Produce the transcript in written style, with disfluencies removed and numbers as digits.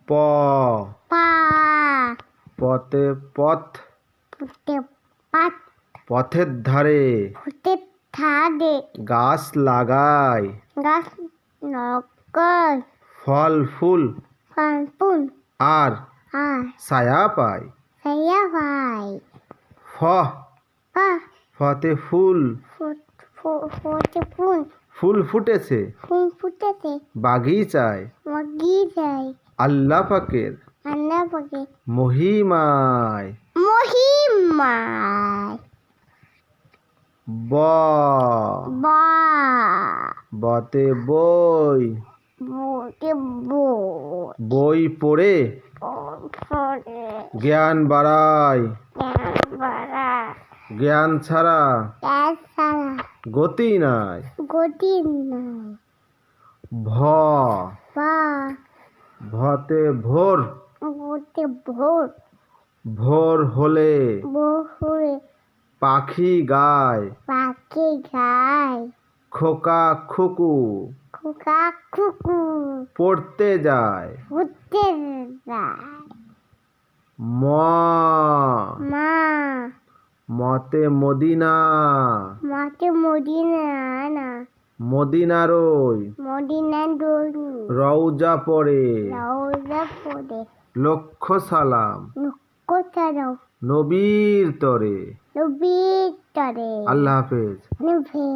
প পা পতে পথ ফুটে পাত পথের ধারে ফুটে থাদে গাছ লাগায় গাছ নকল ফল ফুল ফানপুন আর আর ছায়া পায় সাইয়া ভাই ফ পা ফতে ফুল ফুটে ফুল ফুল ফুটেছে ফুল ফুটেছে বাগিচায় মগি যায় আল্লাহ পাকের আল্লাহ পাকে মহিমায় মহিমায় ব বা বতে বই বুকে বো বই পড়ে পড়ে জ্ঞান বাড়ায় বাড়া জ্ঞান ছাড়া সারা গতি নাই গতি নাই ভ বা ভতে ভোর বুকে ভোর ভোর হলে বহুরে পাখি গায় পাখি গায় খোকা খুকু খোকা কুকু পড়তে যায় উঠতে যায় ম মা মতে মদিনা মাকে মদিনা না মদিনারই মদিনা দোলু রওজা পড়ে রওজা পড়ে লক্ষ সালাম কোথাও নবীর তরে নবীর তরে আল্লাহ হাফেজ নিভে